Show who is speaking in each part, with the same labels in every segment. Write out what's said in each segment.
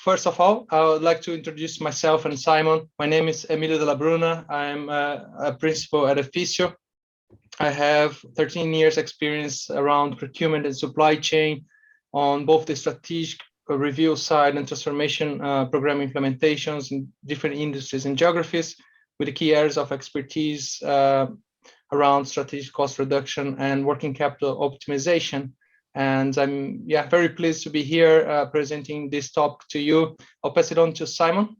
Speaker 1: first of all, I would like to introduce myself and Simon. My name is Emilio de la Bruna. I'm a principal at Officio. I have 13 years experience around procurement and supply chain on both the strategic review side and transformation program implementations in different industries and geographies, with the key areas of expertise around strategic cost reduction and working capital optimization. And I'm very pleased to be here presenting this talk to you. I'll pass it on to Simon.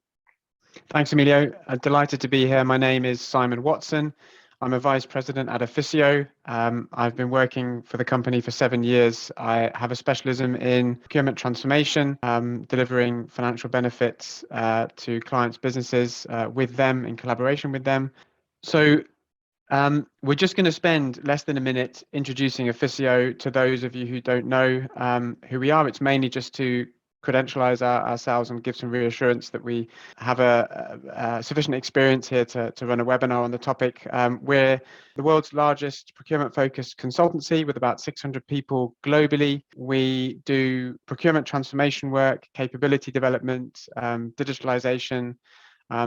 Speaker 2: Thanks, Emilio. Delighted to be here. My name is Simon Watson. I'm a vice president at Officio. I've been working for the company for 7 years. I have a specialism in procurement transformation, delivering financial benefits to clients' businesses with them, in collaboration with them. So we're just going to spend less than a minute introducing Officio to those of you who don't know who we are. It's mainly just to credentialize ourselves and give some reassurance that we have a sufficient experience here to run a webinar on the topic. We're the world's largest procurement-focused consultancy with about 600 people globally. We do procurement transformation work, capability development, digitalization,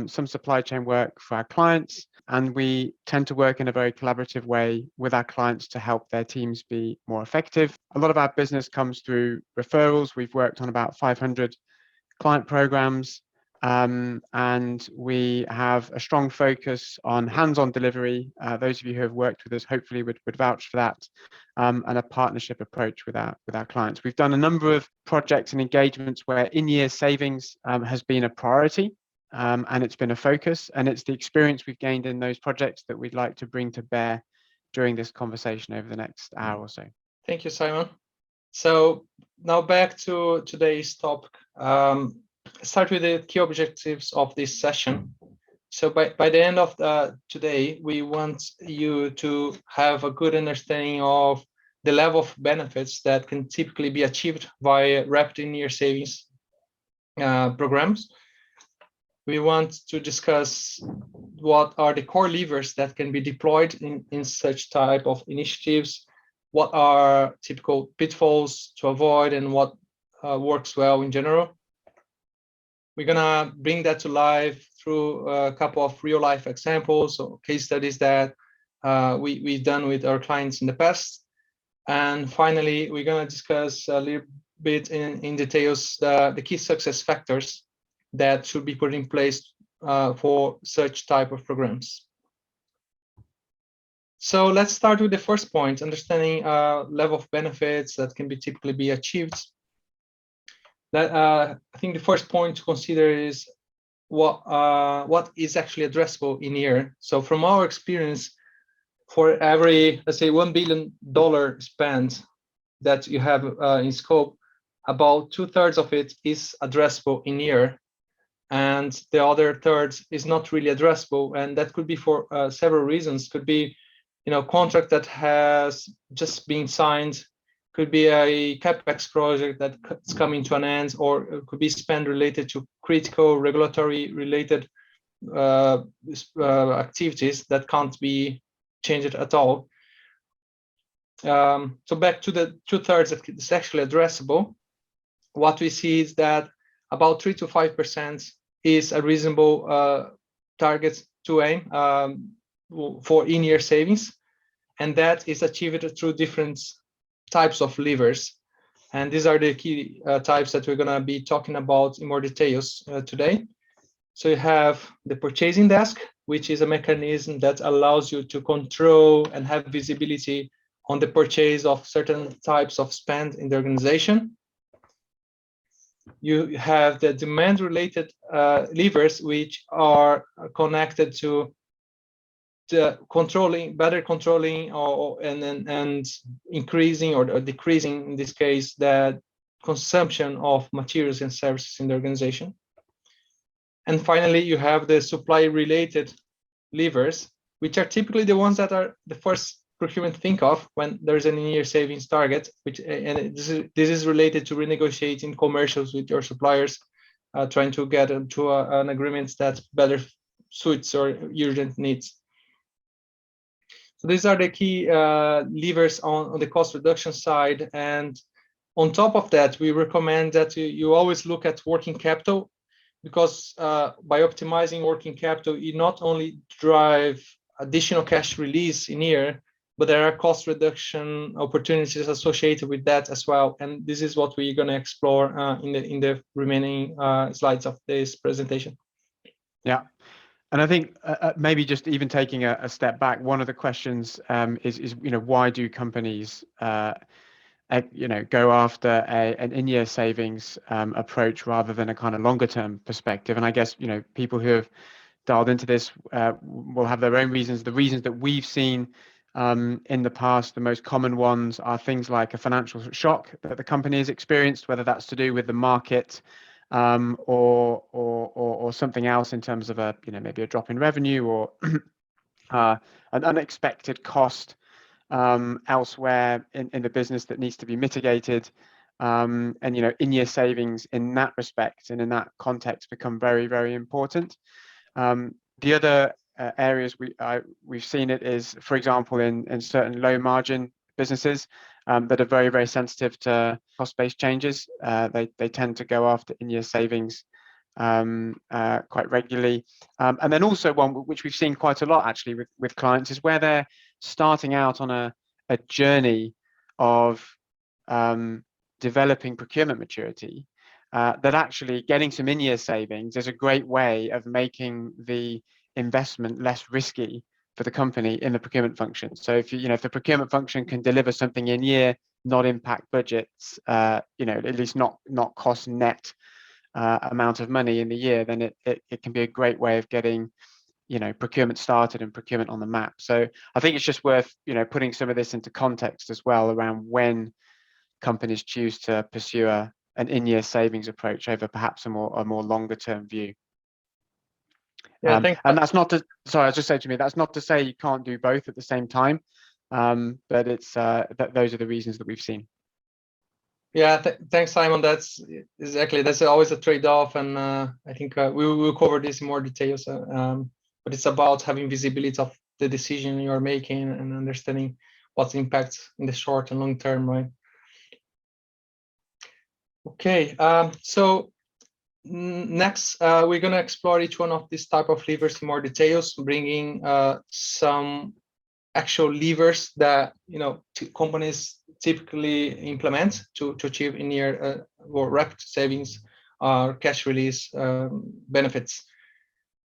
Speaker 2: some supply chain work for our clients, and we tend to work in a very collaborative way with our clients to help their teams be more effective. A lot of our business comes through referrals. We've worked on about 500 client programs, and we have a strong focus on hands-on delivery. Those of you who have worked with us hopefully would vouch for that, and a partnership approach with our clients. We've done a number of projects and engagements where in-year savings has been a priority. And it's been a focus, and it's the experience we've gained in those projects that we'd like to bring to bear during this conversation over the next hour or so.
Speaker 1: Thank you, Simon. So now back to today's topic. Start with the key objectives of this session. So by the end of today, we want you to have a good understanding of the level of benefits that can typically be achieved via rapid in-year savings programs. We want to discuss what are the core levers that can be deployed in such type of initiatives, what are typical pitfalls to avoid, and what works well in general. We're gonna bring that to life through a couple of real-life examples or case studies that we've done with our clients in the past. And finally, we're gonna discuss a little bit in details the key success factors that should be put in place for such type of programs. So let's start with the first point, understanding level of benefits that can be typically be achieved. That I think the first point to consider is what is actually addressable in year. So from our experience, for every, let's say, $1 billion spent that you have in scope, about 2/3 of it is addressable in year, and the other third is not really addressable, and that could be for several reasons. Could be, contract that has just been signed, could be a capex project that's coming to an end, or it could be spend related to critical regulatory related activities that can't be changed at all. So back to the 2/3 that is actually addressable, what we see is that about 3 to 5% is a reasonable target to aim for in-year savings, and that is achieved through different types of levers. And these are the key types that we're going to be talking about in more details today. So you have the purchasing desk, which is a mechanism that allows you to control and have visibility on the purchase of certain types of spend in the organization. You have the demand-related levers, which are connected to the better controlling and increasing or decreasing, in this case, the consumption of materials and services in the organization. And finally, you have the supply-related levers, which are typically the ones that are the first procurement think of when there's an in-year savings target, this is related to renegotiating commercials with your suppliers, trying to get to an agreement that better suits your urgent needs. So these are the key levers on the cost reduction side, and On top of that, we recommend that you always look at working capital, because by optimizing working capital, you not only drive additional cash release in year, but there are cost reduction opportunities associated with that as well. And this is what we're going to explore in the remaining slides of this presentation.
Speaker 2: Yeah. And I think maybe just even taking a step back, one of the questions is why do companies go after an in-year savings approach rather than a kind of longer term perspective? And I guess people who have dialed into this will have their own reasons. The reasons that we've seen in the past, the most common ones are things like a financial shock that the company has experienced, whether that's to do with the market or something else in terms of maybe a drop in revenue or an unexpected cost elsewhere in the business that needs to be mitigated. And in-year savings in that respect and in that context become very, very important. The other areas we've seen it is, for example, in certain low margin businesses that are very, very sensitive to cost-based changes. They tend to go after in-year savings quite regularly. And then also one which we've seen quite a lot actually with clients is where they're starting out on a journey of developing procurement maturity, that actually getting some in-year savings is a great way of making the investment less risky for the company in the procurement function. So if if the procurement function can deliver something in year, not impact budgets, at least not cost net amount of money in the year, then it can be a great way of getting procurement started and procurement on the map. So I think it's just worth putting some of this into context as well around when companies choose to pursue an in-year savings approach over perhaps a more longer term view.
Speaker 1: Yeah,
Speaker 2: and that's not to, sorry, I was just saying to me, that's not to say you can't do both at the same time, but it's those are the reasons that we've seen.
Speaker 1: Yeah, thanks, Simon. That's always a trade-off, and I think we will cover this in more details. But it's about having visibility of the decision you're making and understanding what's impacts in the short and long term, right? Okay, so next we're going to explore each one of these type of levers in more details, bringing some actual levers that companies typically implement to achieve in-year or rapid savings or cash release benefits.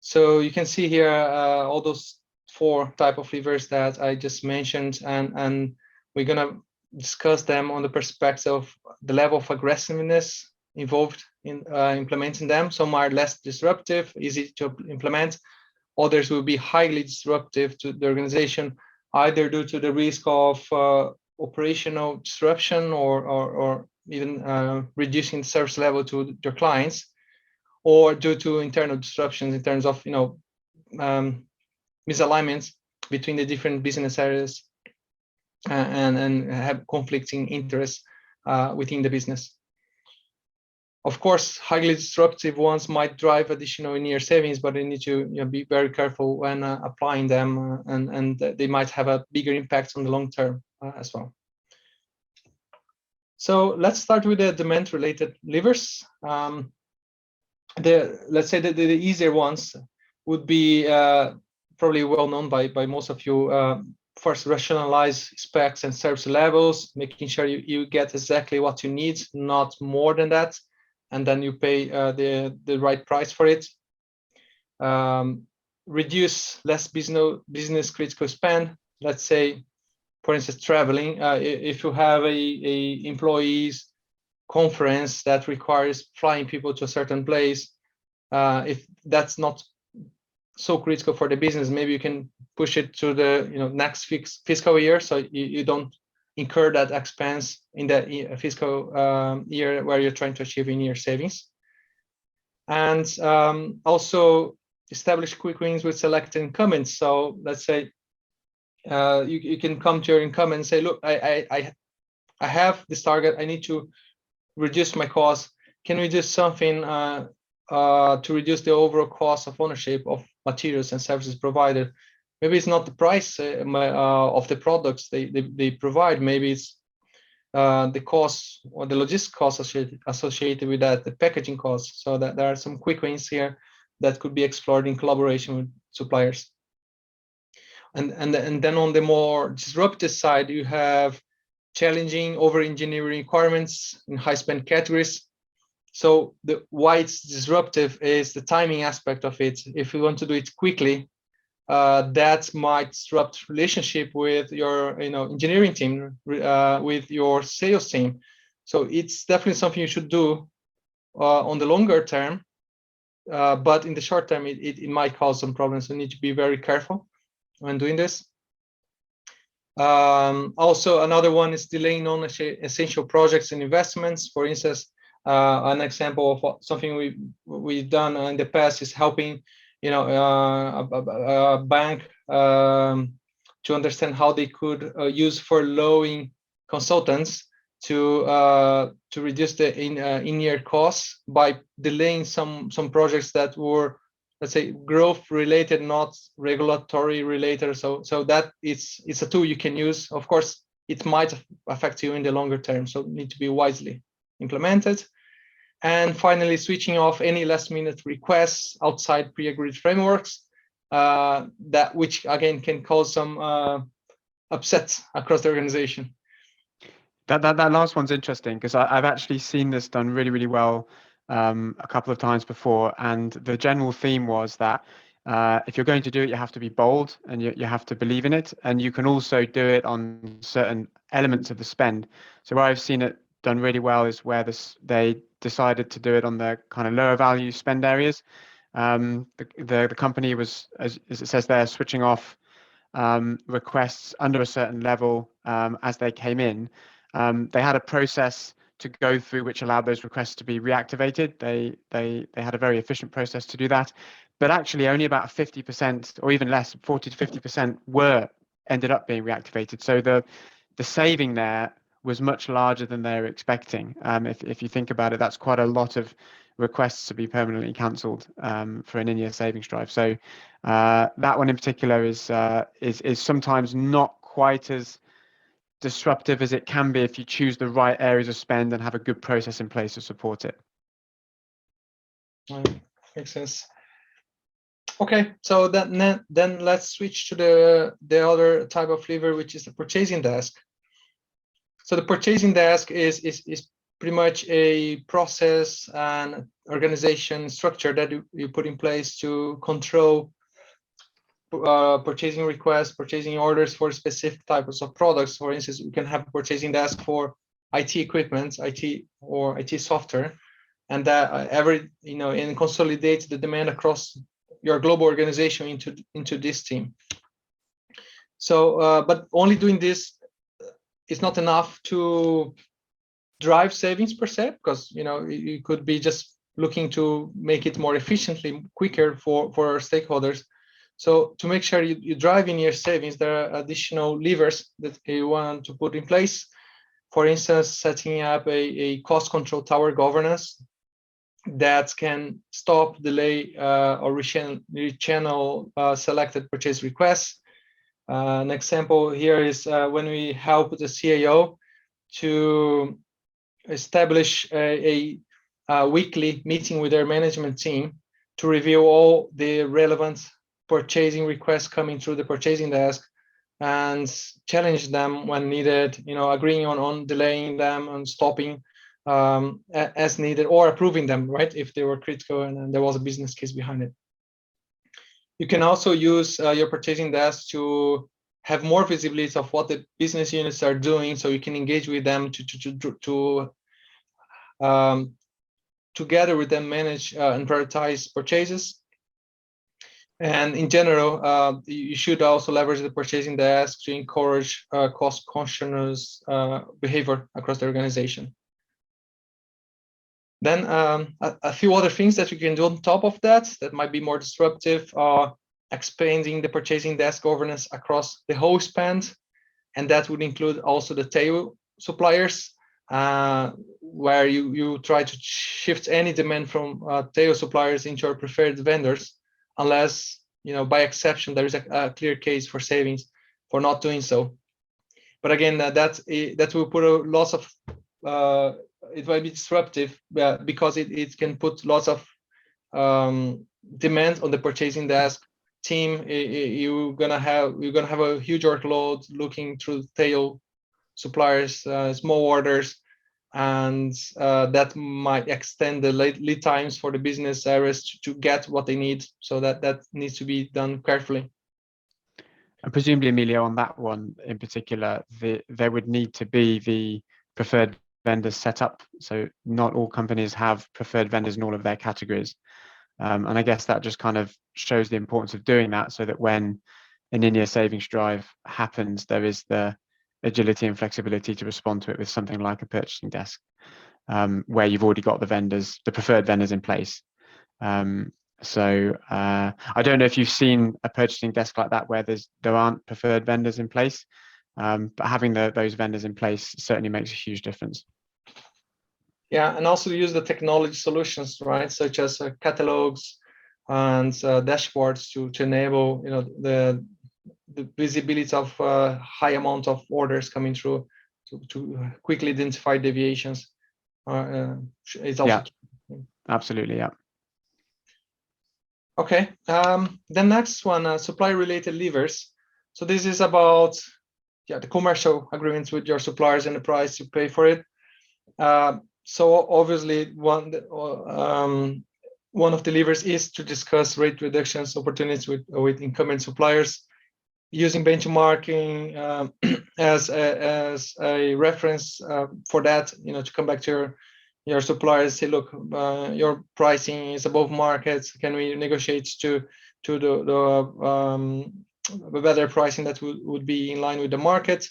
Speaker 1: So you can see here all those 4 type of levers that I just mentioned, and we're gonna discuss them on the perspective of the level of aggressiveness involved in implementing them. Some are less disruptive, easy to implement. Others will be highly disruptive to the organization, either due to the risk of operational disruption or even reducing the service level to their clients, or due to internal disruptions in terms of misalignments between the different business areas and have conflicting interests within the business. Of course, highly disruptive ones might drive additional in-year savings, but they need to be very careful when applying them, and they might have a bigger impact on the long term as well. So let's start with the demand-related levers. Let's say that the easier ones would be probably well known by most of you. First, rationalize specs and service levels, making sure you get exactly what you need, not more than that, and then you pay the right price for it. Reduce less business critical spend. Let's say, for instance, traveling. If you have a employees conference that requires flying people to a certain place, if that's not so critical for the business, maybe you can push it to the next fiscal year, so you don't incur that expense in the fiscal year where you're trying to achieve in-year savings. And also establish quick wins with selected incumbents. So let's say you can come to your incumbent and say, look, I have this target, I need to reduce my costs. Can we do something to reduce the overall cost of ownership of materials and services provided? Maybe it's not the price of the products they provide. Maybe it's the costs or the logistic costs associated with that, the packaging costs, so that there are some quick wins here that could be explored in collaboration with suppliers. And then on the more disruptive side, you have challenging over-engineering requirements in high-spend categories. So why it's disruptive is the timing aspect of it. If you want to do it quickly, that might disrupt relationship with your engineering team, with your sales team. So it's definitely something you should do on the longer term, but in the short term, it might cause some problems. So you need to be very careful when doing this. Also, another one is delaying non-essential projects and investments. For instance, an example of something we've done in the past is helping a bank to understand how they could use furloughing consultants to reduce the in-year costs by delaying some projects that were, let's say, growth related, not regulatory related. So that it's a tool you can use. Of course, it might affect you in the longer term, so need to be wisely implemented. And finally, switching off any last-minute requests outside pre-agreed frameworks, which again can cause some upsets across the organization.
Speaker 2: That last one's interesting because I've actually seen this done really, really well a couple of times before, and the general theme was that if you're going to do it, you have to be bold and you have to believe in it, and you can also do it on certain elements of the spend. So where I've seen it done really well is where they decided to do it on the kind of lower value spend areas. The company was, as it says there, switching off requests under a certain level as they came in. They had a process to go through which allowed those requests to be reactivated. They had a very efficient process to do that, but actually only about 50% or even less, 40 to 50% ended up being reactivated. So the saving there was much larger than they were expecting. If you think about it, that's quite a lot of requests to be permanently cancelled for an in-year savings drive. So that one in particular is sometimes not quite as disruptive as it can be if you choose the right areas of spend and have a good process in place to support it.
Speaker 1: Makes sense. Okay, so then let's switch to the other type of lever, which is the purchasing desk. So the purchasing desk is pretty much a process and organization structure that you put in place to control purchasing requests, purchasing orders for specific types of products. For instance, we can have a purchasing desk for IT equipment, IT software, and that and consolidate the demand across your global organization into this team. So, but only doing this is not enough to drive savings per se, because you could be just looking to make it more efficiently, quicker for our stakeholders. So to make sure you drive in your savings, there are additional levers that you want to put in place. For instance, setting up a cost control tower governance that can stop, delay, or rechannel selected purchase requests. An example here is when we help the CAO to establish a weekly meeting with their management team to review all the relevant purchasing requests coming through the purchasing desk and challenge them when needed, agreeing on delaying them and stopping as needed, or approving them, right, if they were critical and there was a business case behind it. You can also use your purchasing desk to have more visibility of what the business units are doing, so you can engage with them to together with them manage and prioritize purchases. And in general, you should also leverage the purchasing desk to encourage cost-conscious behavior across the organization. Then a few other things that you can do on top of that might be more disruptive are expanding the purchasing desk governance across the whole spend, and that would include also the tail suppliers, where you try to shift any demand from tail suppliers into your preferred vendors, unless by exception there is a clear case for savings for not doing so. But again, that will put a lots of it might be disruptive because it can put lots of demand on the purchasing desk team. You're gonna have a huge workload looking through tail suppliers, small orders, and that might extend the lead times for the business areas to get what they need. So that needs to be done carefully.
Speaker 2: And presumably, Emilio, on that one in particular, there would need to be the preferred vendors set up. So not all companies have preferred vendors in all of their categories. And I guess that just kind of shows the importance of doing that, so that when an in-year savings drive happens, there is the agility and flexibility to respond to it with something like a purchasing desk, where you've already got the preferred vendors in place. So I don't know if you've seen a purchasing desk like that where there aren't preferred vendors in place, but having those vendors in place certainly makes a huge difference.
Speaker 1: Yeah, and also use the technology solutions, right, such as catalogs and dashboards to enable the visibility of high amount of orders coming through to quickly identify deviations. It's also
Speaker 2: absolutely, yeah.
Speaker 1: Okay, the next one, supply related levers. So this is about the commercial agreements with your suppliers and the price you pay for it. So obviously one of the levers is to discuss rate reductions opportunities with incumbent suppliers, using benchmarking as a reference for that. To come back to your suppliers, say, look, your pricing is above markets. Can we negotiate to the better pricing that would be in line with the market?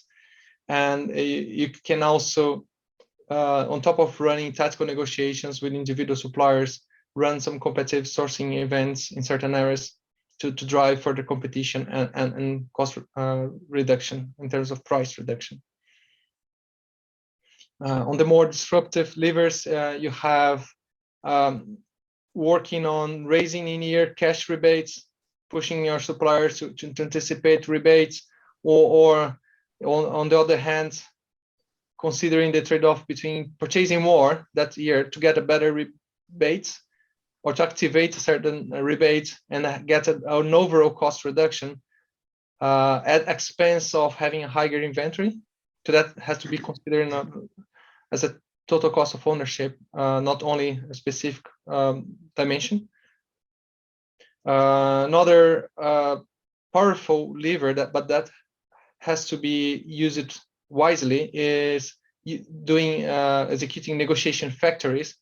Speaker 1: And you can also, on top of running tactical negotiations with individual suppliers, run some competitive sourcing events in certain areas to drive further competition and cost reduction in terms of price reduction. On the more disruptive levers, you have working on raising in-year cash rebates, pushing your suppliers to anticipate rebates, or on the other hand, considering the trade-off between purchasing more that year to get a better rebate, or to activate a certain rebate and get an overall cost reduction at expense of having a higher inventory. So that has to be considered as a total cost of ownership, not only a specific dimension. Another powerful lever that has to be used wisely is executing negotiation factories.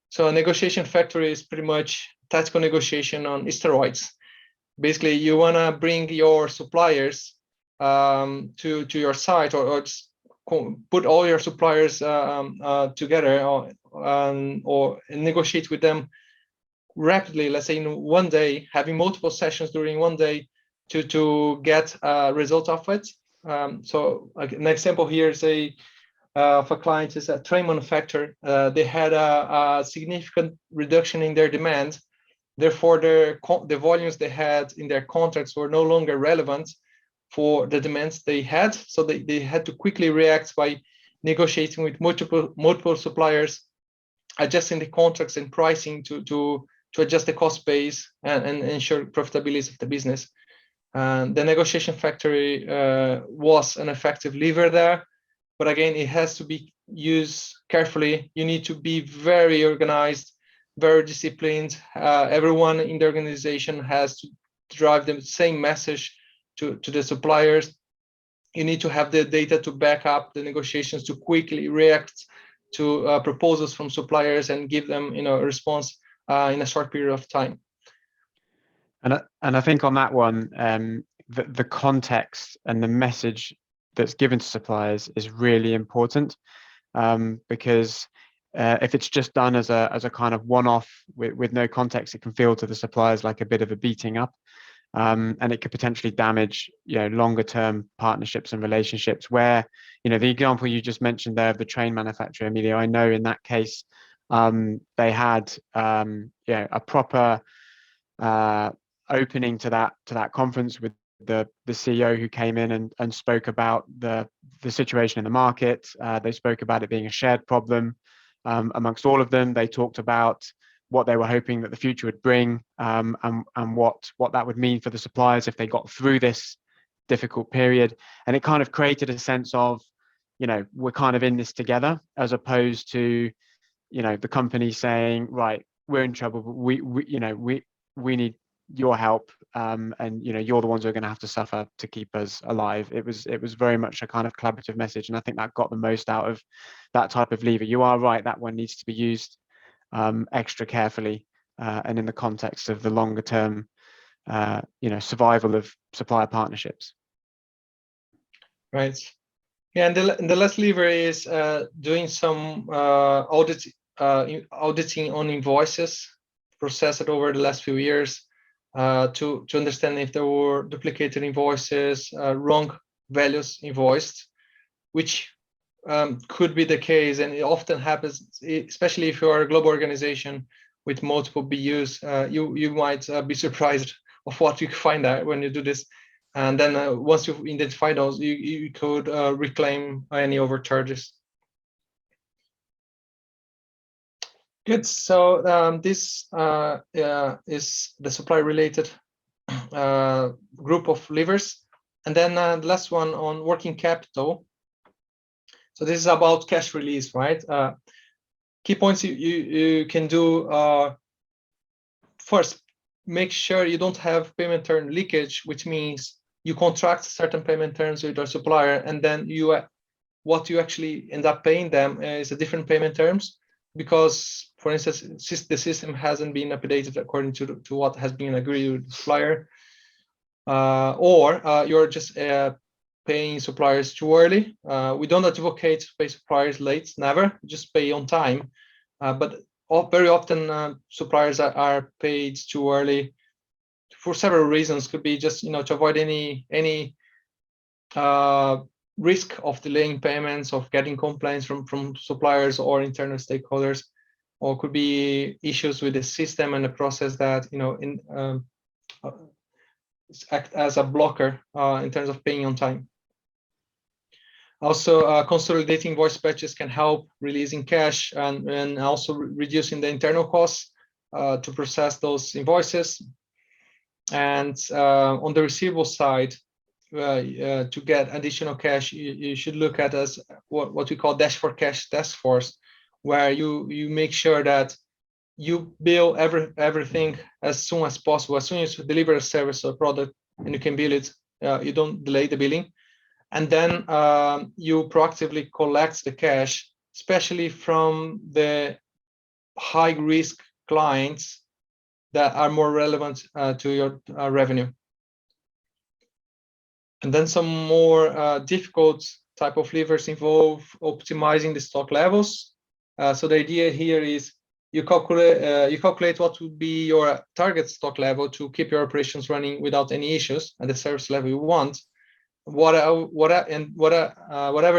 Speaker 1: So a negotiation factory is pretty much tactical negotiation on steroids. Basically, you want to bring your suppliers to your site, or just put all your suppliers together, or negotiate with them rapidly, let's say in one day, having multiple sessions during one day to get a result of it. So an example here is of a client is a train manufacturer. They had a significant reduction in their demand. Therefore, the volumes they had in their contracts were no longer relevant for the demands they had. So they had to quickly react by negotiating with multiple suppliers, adjusting the contracts and pricing to adjust the cost base and ensure profitability of the business. The negotiation factory was an effective lever there, but again, it has to be used carefully. You need to be very organized, very disciplined. Everyone in the organization has to drive the same message to the suppliers. You need to have the data to back up the negotiations, to quickly react to proposals from suppliers and give them a response in a short period of time.
Speaker 2: And I think on that one, the context and the message that's given to suppliers is really important, because if it's just done as a kind of one-off with no context, it can feel to the suppliers like a bit of a beating up, and it could potentially damage longer-term partnerships and relationships. Where the example you just mentioned there of the train manufacturer, Emilio, I know in that case they had a proper opening to that conference with the CEO who came in and spoke about the situation in the market. They spoke about it being a shared problem amongst all of them. They talked about what they were hoping that the future would bring, and what that would mean for the suppliers if they got through this difficult period. And it kind of created a sense of, we're kind of in this together, as opposed to, the company saying, right, we're in trouble, but we need your help, and you're the ones who are going to have to suffer to keep us alive. It was very much a kind of collaborative message, and I think that got the most out of that type of lever. You are right, that one needs to be used extra carefully, and in the context of the longer term survival of supplier partnerships.
Speaker 1: Right. Yeah, and the last lever is doing some auditing on invoices processed over the last few years, to understand if there were duplicated invoices, wrong values invoiced, which could be the case, and it often happens, especially if you are a global organization with multiple BUs. You might be surprised of what you find out when you do this. And then once you've identified those, you could reclaim any overcharges. Good. So this is the supply-related group of levers. And then the last one on working capital. So this is about cash release, right? Key points you can do first, make sure you don't have payment term leakage, which means you contract certain payment terms with your supplier, and then what you actually end up paying them is a different payment terms, because, for instance, the system hasn't been updated according to what has been agreed with the supplier, or you're just paying suppliers too early. We don't advocate to pay suppliers late, never, just pay on time. But very often suppliers are paid too early for several reasons. Could be just to avoid any risk of delaying payments, of getting complaints from suppliers or internal stakeholders, or could be issues with the system and the process that act as a blocker in terms of paying on time. Also, consolidating invoice batches can help releasing cash and also reducing the internal costs to process those invoices. And on the receivable side, to get additional cash, you should look at as what we call dash for cash task force, where you make sure that you bill everything as soon as possible. As soon as you deliver a service or product and you can bill it, you don't delay the billing. And then you proactively collect the cash, especially from the high risk clients that are more relevant to your revenue. And then some more difficult type of levers involve optimizing the stock levels. So the idea here is you calculate what would be your target stock level to keep your operations running without any issues at the service level you want. Whatever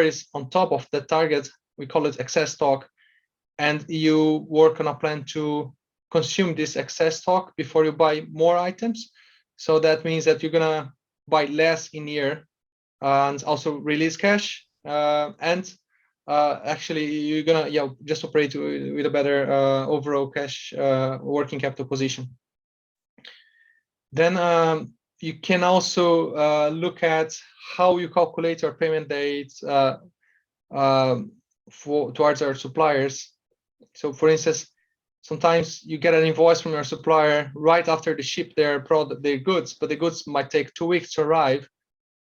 Speaker 1: is on top of the target, we call it excess stock, and you work on a plan to consume this excess stock before you buy more items. So that means that you're gonna buy less in year and also release cash, and actually you're gonna just operate with a better overall cash working capital position. Then you can also look at how you calculate your payment dates towards our suppliers. So for instance, sometimes you get an invoice from your supplier right after they ship their goods, but the goods might take 2 weeks to arrive,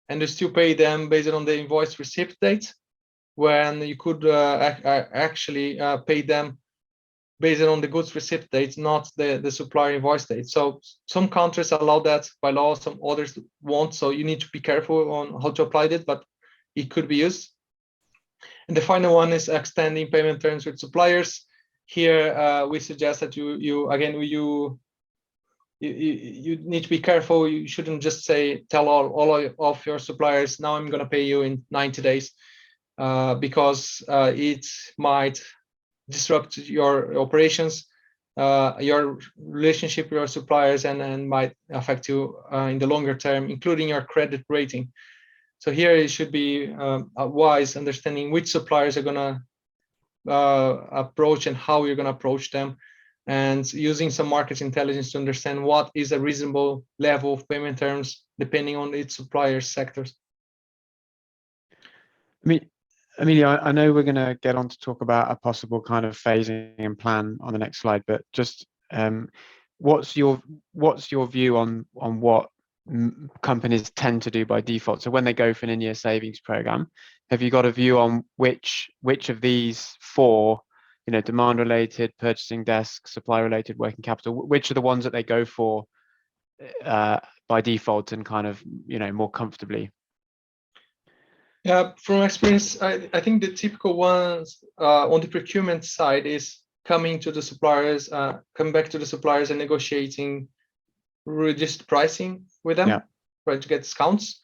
Speaker 1: and you still pay them based on the invoice receipt date, when you could actually pay them based on the goods receipt date, not the supplier invoice date. So some countries allow that by law, some others won't. So you need to be careful on how to apply it, but it could be used. And the final one is extending payment terms with suppliers. Here we suggest that you need to be careful. You shouldn't just tell all of your suppliers, now I'm going to pay you in 90 days, because it might disrupt your operations. your relationship with your suppliers and might affect you in the longer term, including your credit rating. So here it should be wise understanding which suppliers are going to approach and how you're going to approach them, and using some market intelligence to understand what is a reasonable level of payment terms depending on its supplier sectors.
Speaker 2: Emilio, I know we're going to get on to talk about a possible kind of phasing and plan on the next slide, but just what's your view on what companies tend to do by default? So when they go for an in-year savings program, have you got a view on which of these four, demand related, purchasing desk, supply related, working capital, which are the ones that they go for by default and kind of more comfortably?
Speaker 1: Yeah, from experience, I think the typical ones on the procurement side is coming to the suppliers, coming back to the suppliers and negotiating reduced pricing with them, trying to get discounts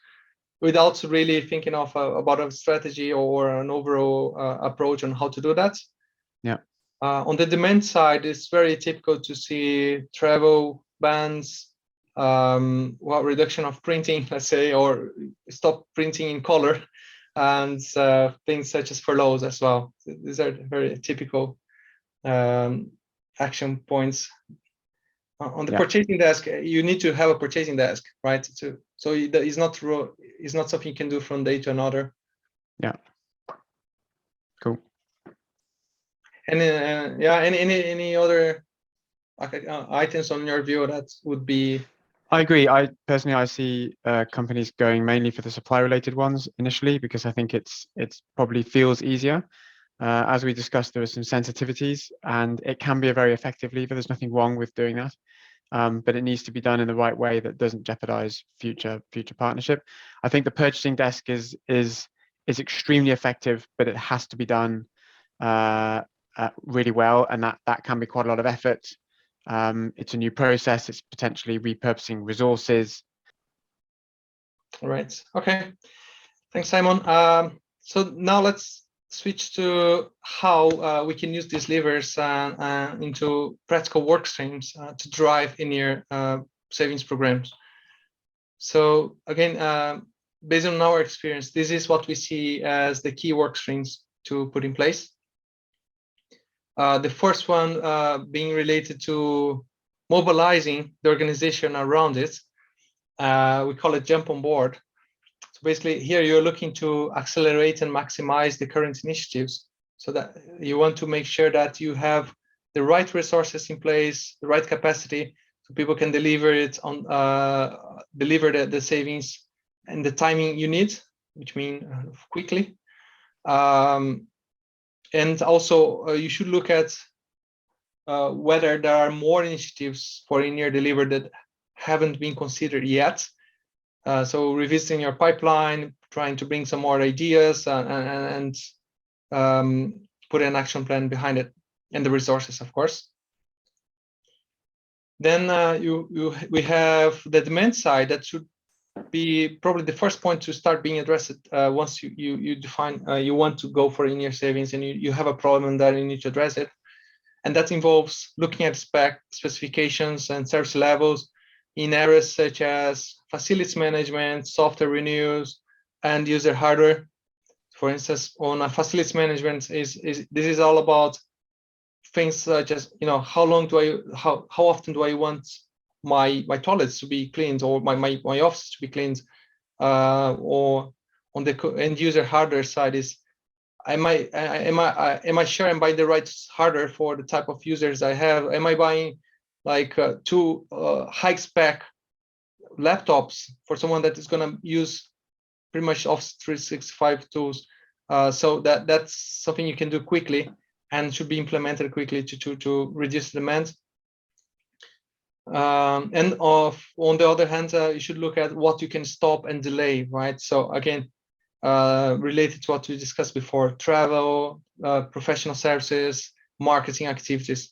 Speaker 1: without really thinking of about a strategy or an overall approach on how to do that.
Speaker 2: Yeah.
Speaker 1: On the demand side, it's very typical to see travel bans, reduction of printing, let's say, or stop printing in color, and things such as furloughs as well. These are very typical action points. On the purchasing desk, you need to have a purchasing desk, right? So it's not something you can do from day to another.
Speaker 2: Yeah. Cool.
Speaker 1: And any other items on your view that would be?
Speaker 2: I agree. I see companies going mainly for the supply related ones initially, because I think it's probably feels easier. As we discussed, there are some sensitivities, and it can be a very effective lever. There's nothing wrong with doing that, but it needs to be done in the right way that doesn't jeopardize future partnership. I think the purchasing desk is extremely effective, but it has to be done really well, and that can be quite a lot of effort. It's a new process. It's potentially repurposing resources.
Speaker 1: All right. Okay. Thanks, Simon. So now let's switch to how we can use these levers into practical work streams to drive in-year savings programs. So again, based on our experience, this is what we see as the key work streams to put in place. The first one being related to mobilizing the organization around it. We call it jump on board. So basically here you're looking to accelerate and maximize the current initiatives, so that you want to make sure that you have the right resources in place, the right capacity, so people can deliver it on deliver the savings and the timing you need, which means quickly. And also you should look at whether there are more initiatives for in-year delivery that haven't been considered yet. So revisiting your pipeline, trying to bring some more ideas and put an action plan behind it, and the resources, of course. Then we have the demand side that should be probably the first point to start being addressed once you define you want to go for in-year savings and you have a problem that you need to address it. And that involves looking at specifications and service levels in areas such as facilities management, software renewals, and user hardware. For instance, on a facilities management, this is all about things such as, how often do I want my toilets to be cleaned, or my office to be cleaned, or on the end user hardware side is, am I sure I'm buying the right hardware for the type of users I have? Am I buying like two high spec laptops for someone that is going to use pretty much Office 365 tools? So that's something you can do quickly and should be implemented quickly to reduce demand. And on the other hand, you should look at what you can stop and delay, right? So again, related to what we discussed before, travel, professional services, marketing activities.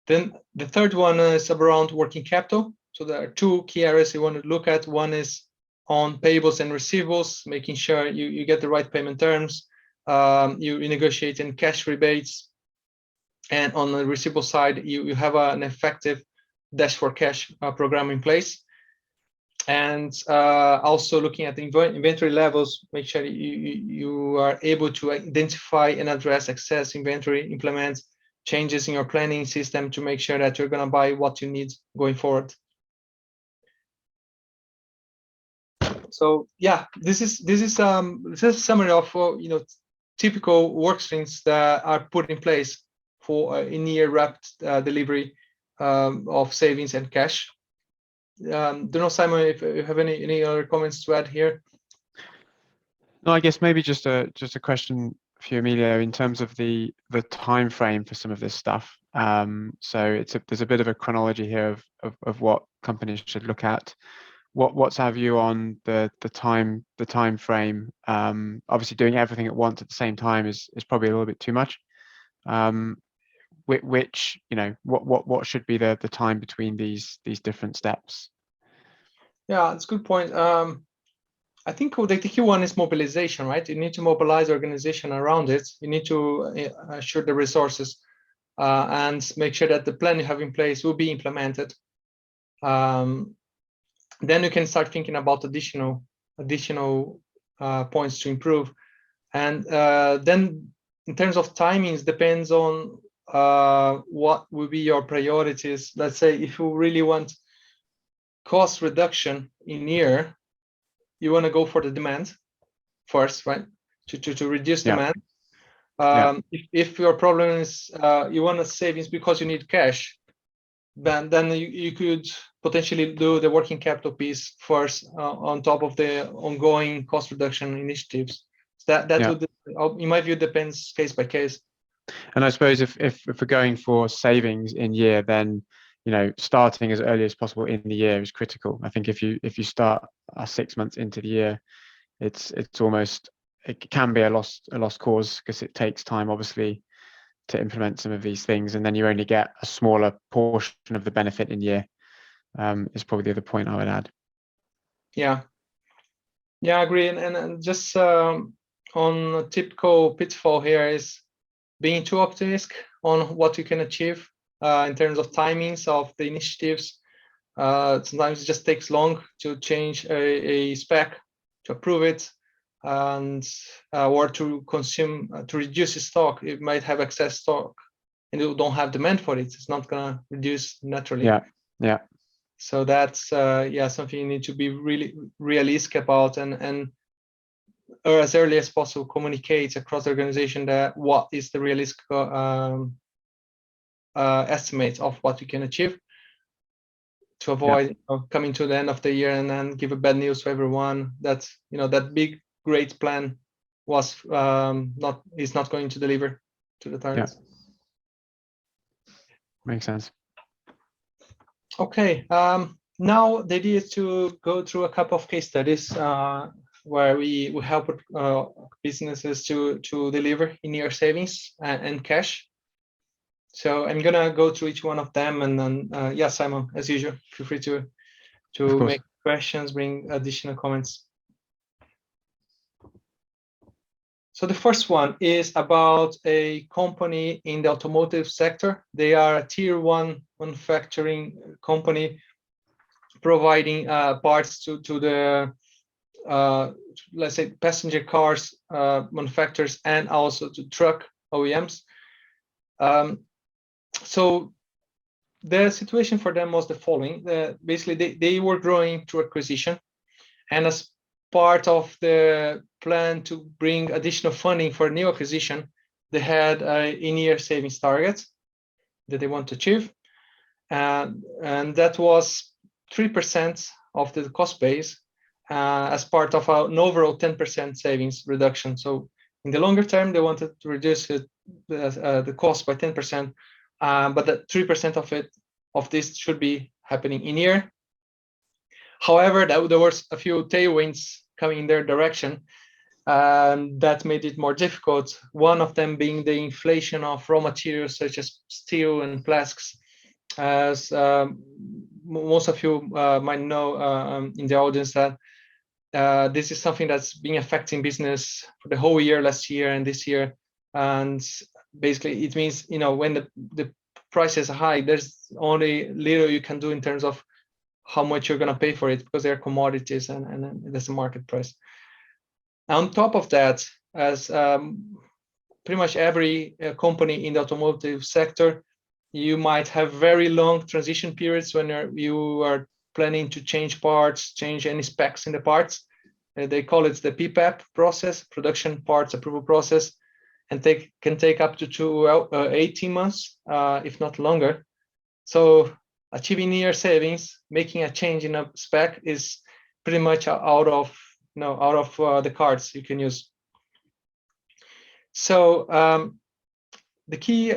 Speaker 1: Then the third one is around working capital. So there are two key areas you want to look at. One is on payables and receivables, making sure you get the right payment terms, you negotiate in cash rebates. And on the receivable side, you have an effective dash for cash program in place. And also looking at the inventory levels, make sure you are able to identify and address excess inventory, implement changes in your planning system to make sure that you're going to buy what you need going forward. So yeah, this is a summary of typical work streams that are put in place for in-year rapid delivery of savings and cash. Don't know, Simon, if you have any other comments to add here.
Speaker 2: No, I guess maybe just a question for you, Emilio, in terms of the time frame for some of this stuff. So there's a bit of a chronology here of what companies should look at. What's our view on the time frame? Obviously, doing everything at once at the same time is probably a little bit too much. Which what should be the time between these different steps?
Speaker 1: Yeah, that's a good point. I think the key one is mobilization, right? You need to mobilize the organization around it. You need to assure the resources and make sure that the plan you have in place will be implemented. Then you can start thinking about additional points to improve. And then in terms of timings, depends on what will be your priorities. Let's say if you really want cost reduction in year, you want to go for the demand first, right? To reduce demand. If your problem is you want a savings because you need cash, then you could potentially do the working capital piece first on top of the ongoing cost reduction initiatives. So that would, in my view, depends case by case.
Speaker 2: And I suppose if we're going for savings in year, then starting as early as possible in the year is critical. I think if you start 6 months into the year, it can be a lost cause, because it takes time, obviously, to implement some of these things, and then you only get a smaller portion of the benefit in year. Is probably the other point I would add. Yeah,
Speaker 1: I agree. And just on a typical pitfall here is being too optimistic on what you can achieve in terms of timings of the initiatives. Sometimes it just takes long to change a spec, to approve it, and or to reduce the stock. It might have excess stock and you don't have demand for it. It's not going to reduce naturally.
Speaker 2: Yeah.
Speaker 1: So that's something you need to be really realistic about, and or as early as possible communicate across the organization that what is the realistic estimate of what you can achieve, to avoid coming to the end of the year and then give a bad news to everyone that that big great plan was is not going to deliver to the targets.
Speaker 2: Makes sense.
Speaker 1: Okay, now the idea is to go through a couple of case studies where we help businesses to deliver in-year savings and cash. So I'm gonna go through each one of them, and then Simon, as usual, feel free to make questions, bring additional comments. So the first one is about a company in the automotive sector. They are a tier 1 manufacturing company providing parts to the let's say passenger cars manufacturers and also to truck OEMs. So the situation for them was the following. Basically, they were growing through acquisition, and as part of the plan to bring additional funding for new acquisition, they had an in-year savings target that they want to achieve, and that was 3% of the cost base as part of an overall 10% savings reduction. So in the longer term, they wanted to reduce the cost by 10%, but that 3% of this should be happening in year. However, there was a few tailwinds coming in their direction that made it more difficult. One of them being the inflation of raw materials such as steel and plastics. As most of you might know in the audience, that this is something that's been affecting business for the whole year, last year and this year. And basically it means, when the price is high, there's only little you can do in terms of how much you're going to pay for it, because they're commodities and there's a market price. On top of that, as pretty much every company in the automotive sector, you might have very long transition periods when you are planning to change parts, change any specs in the parts. They call it the PPAP process, production parts approval process, and can take up to 18 months, if not longer. So achieving year savings, making a change in a spec is pretty much out of the cards you can use. So the key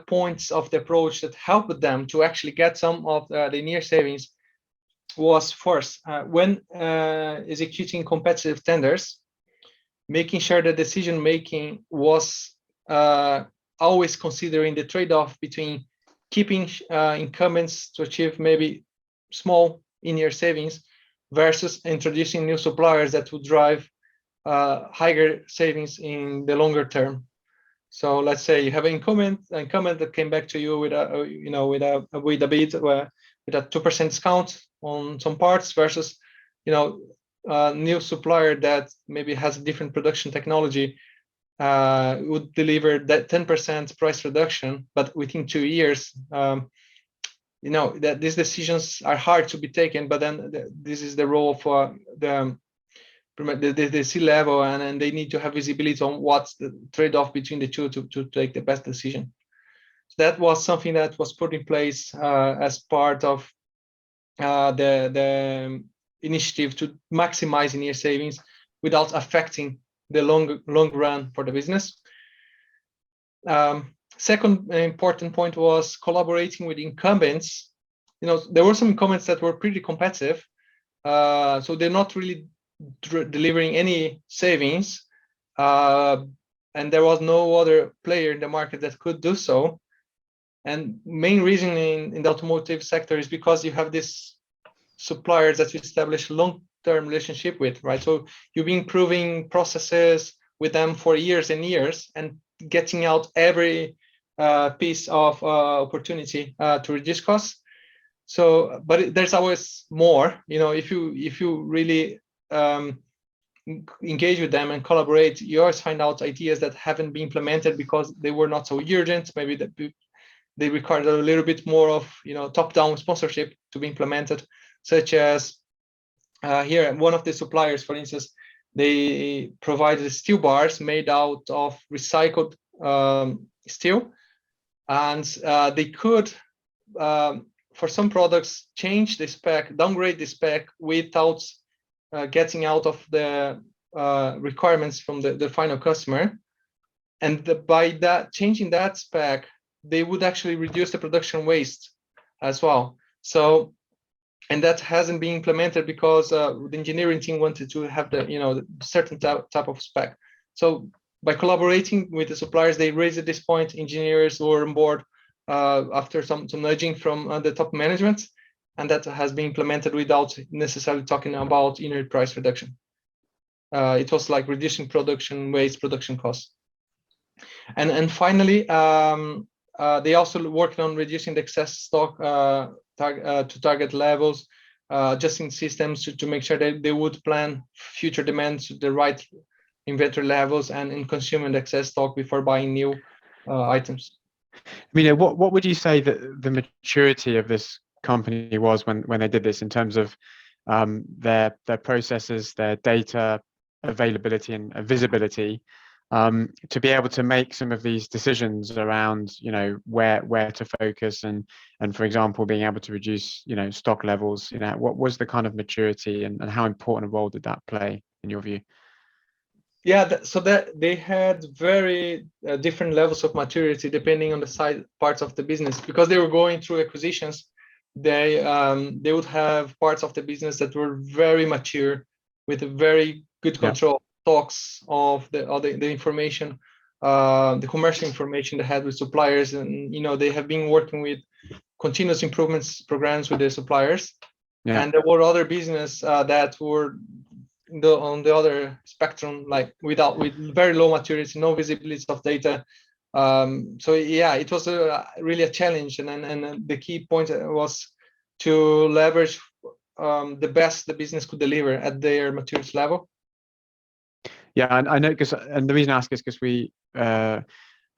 Speaker 1: points of the approach that helped them to actually get some of the near savings was, first, when executing competitive tenders, making sure the decision making was always considering the trade-off between keeping incumbents to achieve maybe small in-year savings versus introducing new suppliers that would drive higher savings in the longer term. So let's say you have an incumbent that came back to you with a bid with a 2% discount on some parts versus a new supplier that maybe has a different production technology, would deliver that 10% price reduction, but within 2 years. That these decisions are hard to be taken, but then this is the role for the C-level, and they need to have visibility on what's the trade-off between the two to take the best decision. So that was something that was put in place as part of the initiative to maximize in-year savings without affecting the long run for the business. Second important point was collaborating with incumbents. There were some incumbents that were pretty competitive, so they're not really delivering any savings, and there was no other player in the market that could do so. And main reason in the automotive sector is because you have these suppliers that you establish long-term relationship with, right? So you've been improving processes with them for years and years and getting out every piece of opportunity to reduce costs. So, but there's always more. If you really engage with them and collaborate, you always find out ideas that haven't been implemented because they were not so urgent. Maybe they required a little bit more of top-down sponsorship to be implemented, such as here one of the suppliers, for instance, they provided steel bars made out of recycled steel, and they could for some products change the spec, downgrade the spec without getting out of the requirements from the final customer. And by that changing that spec, they would actually reduce the production waste as well. So, and that hasn't been implemented because the engineering team wanted to have the certain type of spec. So by collaborating with the suppliers, they raised at this point, engineers were on board after some nudging from the top management, and that has been implemented without necessarily talking about unit price reduction. It was like reducing production waste, production costs. And finally, they also worked on reducing the excess stock to target levels, adjusting systems to make sure that they would plan future demands to the right inventory levels and in consuming the excess stock before buying new items.
Speaker 2: What would you say that the maturity of this company was when they did this in terms of their processes, their data availability and visibility, to be able to make some of these decisions around where to focus and for example being able to reduce stock levels? What was the kind of maturity and how important a role did that play in your view?
Speaker 1: Yeah, so that they had very different levels of maturity depending on the side parts of the business, because they were going through acquisitions. They would have parts of the business that were very mature with a very good control, talks of the information, the commercial information they had with suppliers, and they have been working with continuous improvements programs with their suppliers. And there were other business that were on the other spectrum, like with very low maturity, no visibility of data, So yeah, it was really a challenge, and the key point was to leverage the best the business could deliver at their materials level.
Speaker 2: Yeah, and I know, and the reason I ask is because we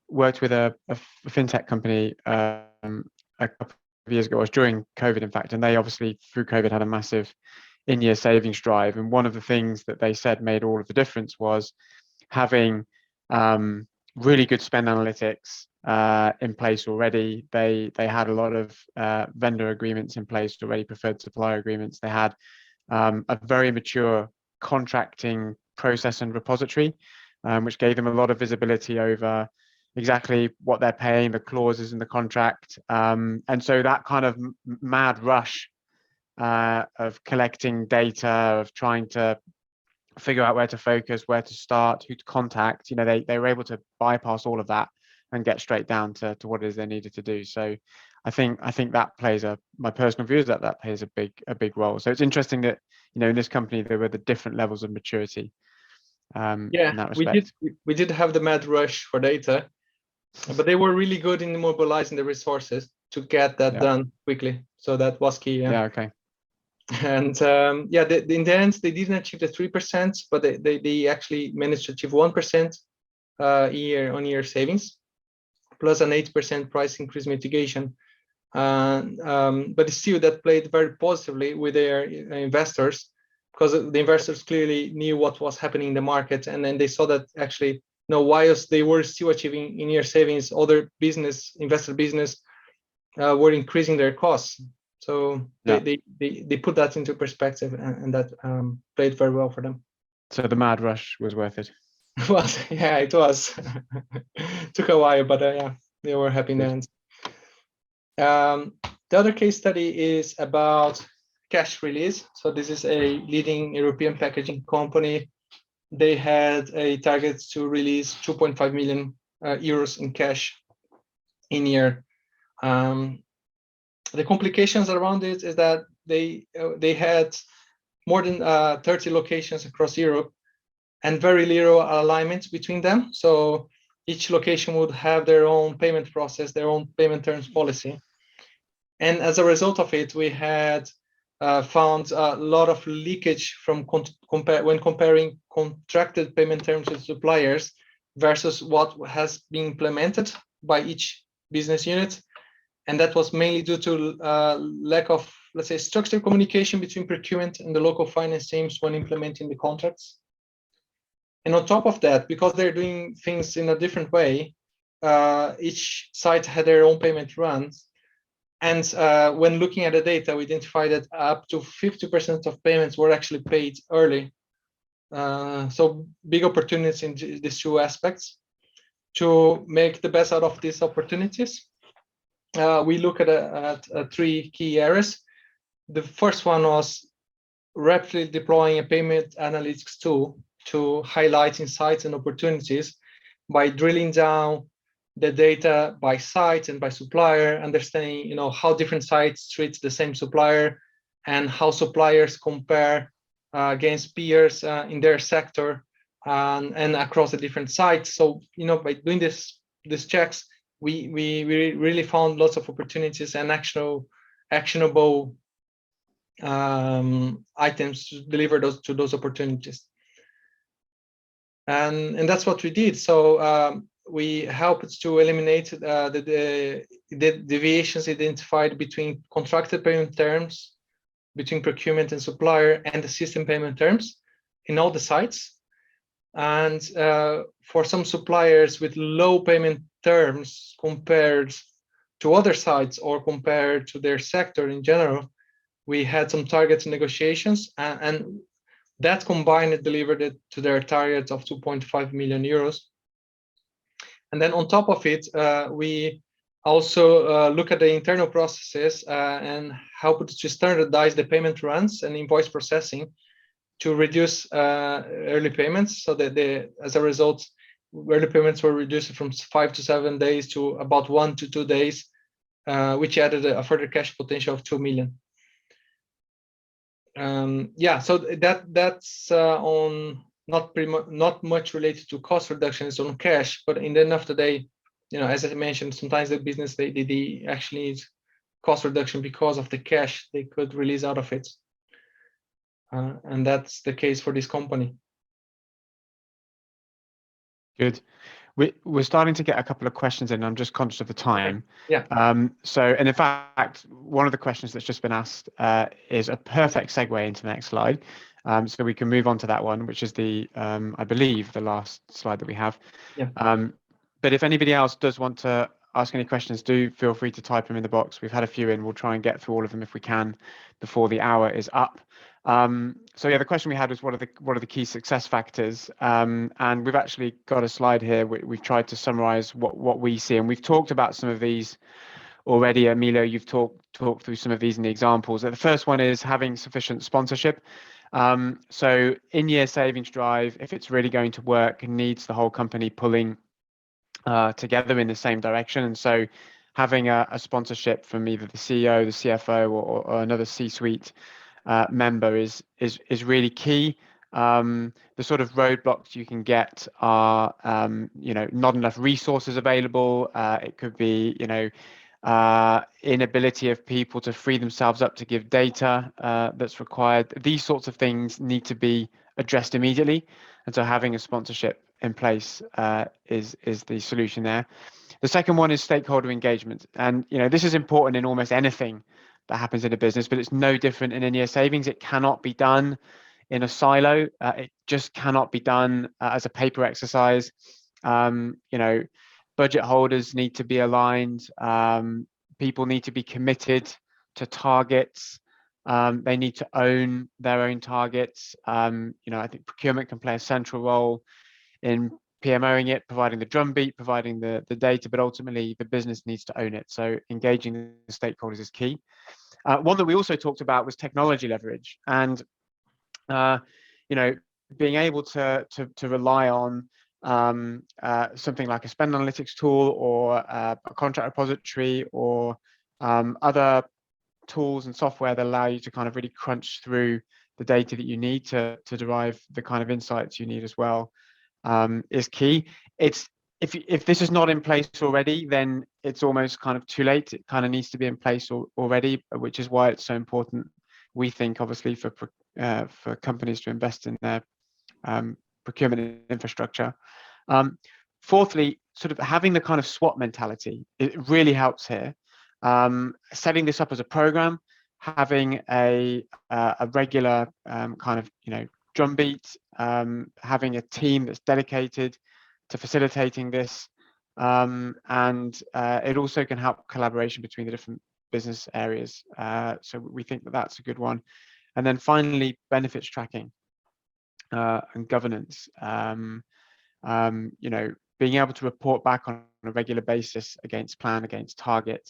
Speaker 2: worked with a fintech company a couple of years ago. It was during COVID, in fact, and they obviously through COVID had a massive in-year savings drive. And one of the things that they said made all of the difference was having really good spend analytics in place already. They had a lot of vendor agreements in place already, preferred supplier agreements. They had a very mature contracting process and repository, which gave them a lot of visibility over exactly what they're paying, the clauses in the contract. And so that kind of mad rush of collecting data, of trying to figure out where to focus, where to start, who to contact, they were able to bypass all of that and get straight down to what it is they needed to do. So I think that plays my personal view is that plays a big role. So it's interesting that, in this company, there were the different levels of maturity in that respect.
Speaker 1: We did have the mad rush for data, but they were really good in mobilizing the resources to get that done quickly. So that was key.
Speaker 2: Yeah. Okay.
Speaker 1: And in the end, they didn't achieve the 3%, but they actually managed to achieve 1% year-on-year savings, plus an 8% price increase mitigation. But still, that played very positively with their investors, because the investors clearly knew what was happening in the market, and then they saw that actually, whilst they were still achieving in-year savings, other investor business were increasing their costs. So they put that into perspective, and that played very well for them.
Speaker 2: So the mad rush was worth it.
Speaker 1: Well, yeah, it was. Took a while, but they were happy in the end. The other case study is about cash release. So this is a leading European packaging company. They had a target to release 2.5 million euros in cash in year. The complications around it is that they had more than 30 locations across Europe and very little alignment between them. So each location would have their own payment process, their own payment terms policy. And as a result of it, we had found a lot of leakage from when comparing contracted payment terms with suppliers versus what has been implemented by each business unit. And that was mainly due to lack of, let's say, structured communication between procurement and the local finance teams when implementing the contracts. And on top of that, because they're doing things in a different way, each site had their own payment runs. And when looking at the data, we identified that up to 50% of payments were actually paid early. So big opportunities in these two aspects. To make the best out of these opportunities, we look at three key areas. The first one was rapidly deploying a payment analytics tool to highlight insights and opportunities by drilling down the data by site and by supplier, understanding how different sites treat the same supplier and how suppliers compare against peers in their sector and across the different sites. So by doing these checks, we really found lots of opportunities and actionable items to deliver those opportunities. And that's what we did. So we helped to eliminate the deviations identified between contracted payment terms, between procurement and supplier, and the system payment terms in all the sites. And for some suppliers with low payment terms compared to other sites or compared to their sector in general, we had some targets negotiations, and that combined delivered it to their target of 2.5 million euros. And then on top of it, we also look at the internal processes and helped to standardize the payment runs and invoice processing to reduce early payments, so that as a result, early payments were reduced from 5 to 7 days to about 1 to 2 days, which added a further cash potential of 2 million. So that's on not much related to cost reductions on cash, but in the end of the day, as I mentioned, sometimes the business they actually need cost reduction because of the cash they could release out of it, and that's the case for this company.
Speaker 2: Good. We're starting to get a couple of questions in. I'm just conscious of the time.
Speaker 1: Yeah.
Speaker 2: And in fact, one of the questions that's just been asked is a perfect segue into the next slide. So we can move on to that one, which is I believe, the last slide that we have.
Speaker 1: Yeah.
Speaker 2: But if anybody else does want to ask any questions, do feel free to type them in the box. We've had a few in. We'll try and get through all of them if we can before the hour is up. So yeah, the question we had was what are the key success factors? And we've actually got a slide here. We've tried to summarize what we see, and we've talked about some of these already. Emilio, you've talked through some of these in the examples. The first one is having sufficient sponsorship. So in-year savings drive, if it's really going to work, needs the whole company pulling together in the same direction. And so having a sponsorship from either the CEO, the CFO, or another C-suite member is really key. The sort of roadblocks you can get are, not enough resources available. It could be, inability of people to free themselves up to give data that's required. These sorts of things need to be addressed immediately, and so having a sponsorship in place is the solution there. The second one is stakeholder engagement, and this is important in almost anything that happens in a business, but it's no different in in-year savings. It cannot be done in a silo. It just cannot be done as a paper exercise. Budget holders need to be aligned. People need to be committed to targets. They need to own their own targets. I think procurement can play a central role in PMOing it, providing the drumbeat, providing the data, but ultimately the business needs to own it. So engaging the stakeholders is key. One that we also talked about was technology leverage, and being able to rely on something like a spend analytics tool or a contract repository or other tools and software that allow you to kind of really crunch through the data that you need to derive the kind of insights you need as well is key. If this is not in place already, then it's almost kind of too late. It kind of needs to be in place already, which is why it's so important, we think, obviously, for companies to invest in their procurement infrastructure. Fourthly, sort of having the kind of SWOT mentality, it really helps here. Setting this up as a program, having a regular kind of drumbeat, having a team that's dedicated to facilitating this, and it also can help collaboration between the different business areas. So we think that that's a good one. And then finally, benefits tracking and governance. Being able to report back on a regular basis against plan, against target,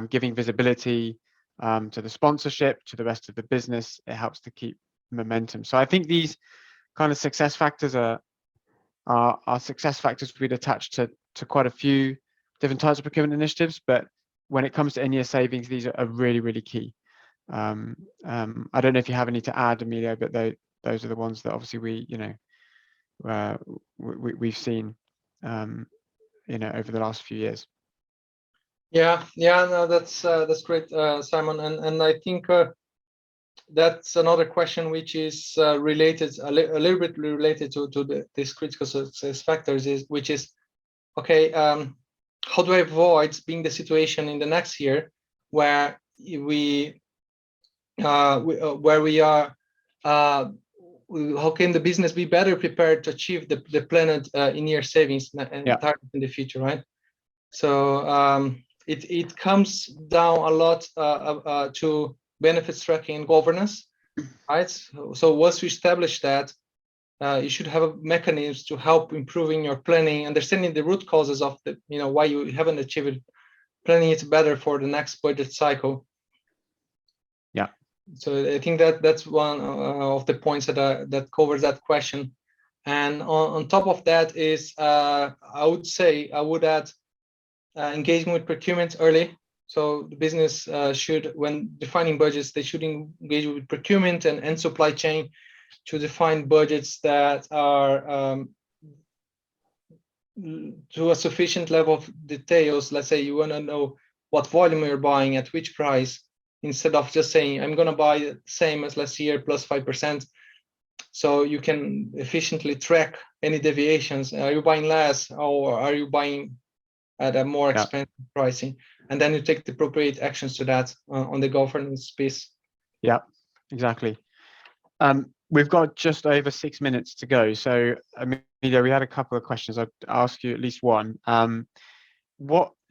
Speaker 2: giving visibility to the sponsorship, to the rest of the business, it helps to keep momentum. So I think these kind of success factors are success factors we'd attach to quite a few different types of procurement initiatives, but when it comes to in-year savings, these are really, really key. I don't know if you have any to add, Emilio, but those are the ones that obviously we've seen over the last few years.
Speaker 1: Yeah, no, that's great, Simon, and I think that's another question which is related a little bit related to these critical success factors, which is okay. How do I avoid being the situation in the next year where we are? How can the business be better prepared to achieve the planned in-year savings and target in the future, right? So it comes down a lot to benefits tracking and governance, right? So once you establish that, you should have a mechanism to help improving your planning, understanding the root causes of the why you haven't achieved, planning it better for the next budget cycle.
Speaker 2: Yeah.
Speaker 1: So I think that's one of the points that covers that question. And on top of that is I would add engaging with procurement early. So the business should, when defining budgets, they should engage with procurement and supply chain to define budgets that are to a sufficient level of details. Let's say you want to know what volume you're buying at which price, instead of just saying I'm going to buy the same as last year plus 5%. So you can efficiently track any deviations. Are you buying less, or are you buying at a more expensive pricing? And then you take the appropriate actions to that on the governance piece.
Speaker 2: Yeah, exactly. We've got just over 6 minutes to go. So, Amelia, we had a couple of questions. I'd ask you at least one.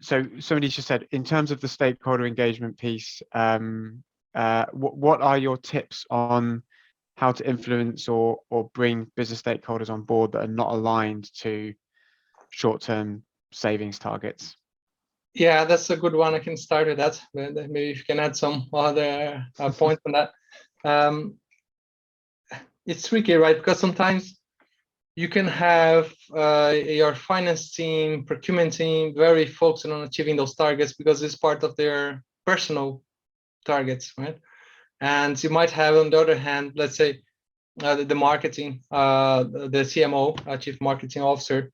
Speaker 2: So somebody just said, in terms of the stakeholder engagement piece, what are your tips on how to influence or bring business stakeholders on board that are not aligned to short-term savings targets?
Speaker 1: Yeah, that's a good one. I can start with that. Maybe if you can add some other points on that. It's tricky, right? Because sometimes you can have your finance team, procurement team very focused on achieving those targets because it's part of their personal targets, right? And you might have, on the other hand, let's say the marketing, the CMO, Chief Marketing Officer,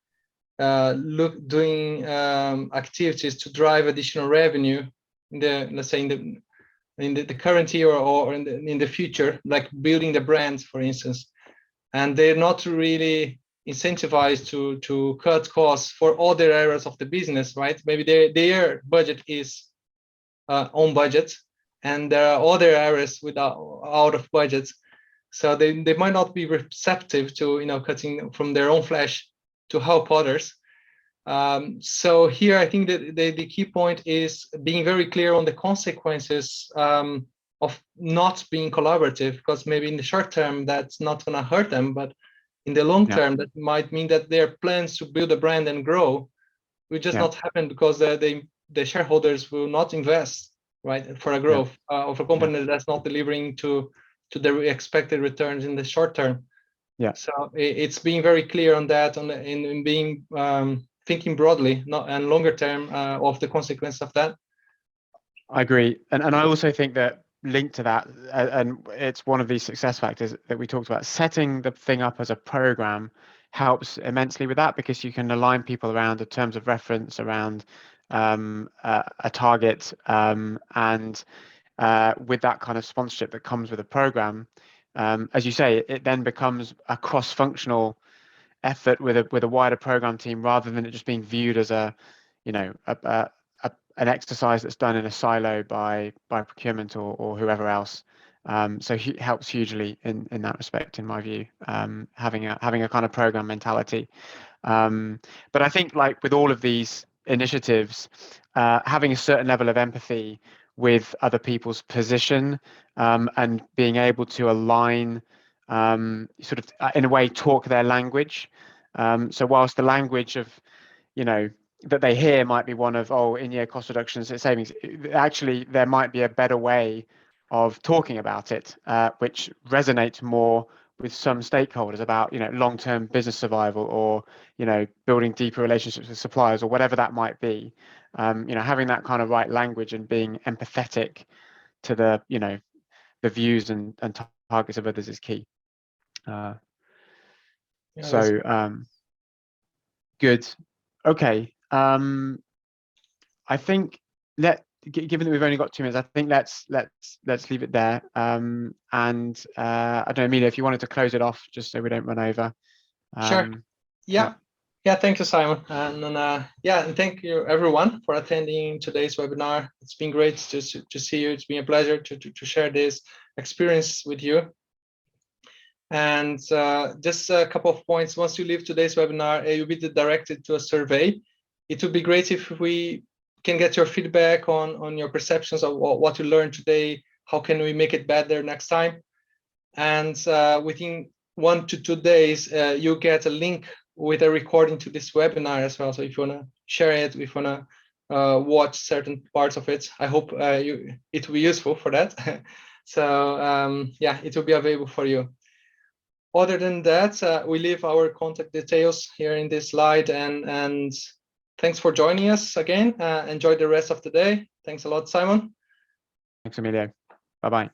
Speaker 1: doing activities to drive additional revenue in the, let's say, in the current year or in the future, like building the brand, for instance. And they're not really incentivized to cut costs for other areas of the business, right? Maybe their budget is on budget, and there are other areas out of budgets. So they might not be receptive to cutting from their own flesh to help others. So here I think that the key point is being very clear on the consequences of not being collaborative, because maybe in the short term that's not going to hurt them, but in the long term that might mean that their plans to build a brand and grow will just not happen, because the shareholders will not invest, right, for a growth of a company that's not delivering to the expected returns in the short term. So it's being very clear on that, in being thinking broadly, not and longer term of the consequence of that.
Speaker 2: I agree, and I also think that linked to that, and it's one of these success factors that we talked about, setting the thing up as a program helps immensely with that, because you can align people around the terms of reference, around a target, and with that kind of sponsorship that comes with a program, as you say, it then becomes a cross-functional effort with a wider program team, rather than it just being viewed as an exercise that's done in a silo by procurement or whoever else. So it helps hugely in that respect, in my view, having a kind of program mentality. But I think, like with all of these initiatives, having a certain level of empathy with other people's position, and being able to align, sort of in a way talk their language. So whilst the language of that they hear might be one of, in-year cost reductions and savings, actually there might be a better way of talking about it, which resonates more with some stakeholders about long-term business survival, or building deeper relationships with suppliers, or whatever that might be. Having that kind of right language and being empathetic to the the views and targets of others is key. Good. Okay. I think given that we've only got 2 minutes, I think let's leave it there. And I don't know, Amelia, if you wanted to close it off, just so we don't run over.
Speaker 1: Sure. Yeah. Thank you, Simon, and and thank you everyone for attending today's webinar. It's been great to see you. It's been a pleasure to share this experience with you. And just a couple of points. Once you leave today's webinar, you'll be directed to a survey. It would be great if we can get your feedback on your perceptions of what you learned today. How can we make it better next time? And within 1 to 2 days, you'll get a link with a recording to this webinar as well. So if you want to share it, if you want to watch certain parts of it, I hope it will be useful for that. So it will be available for you. Other than that, we leave our contact details here in this slide, and thanks for joining us again. Enjoy the rest of the day. Thanks a lot, Simon.
Speaker 2: Thanks, Emilio. Bye-bye.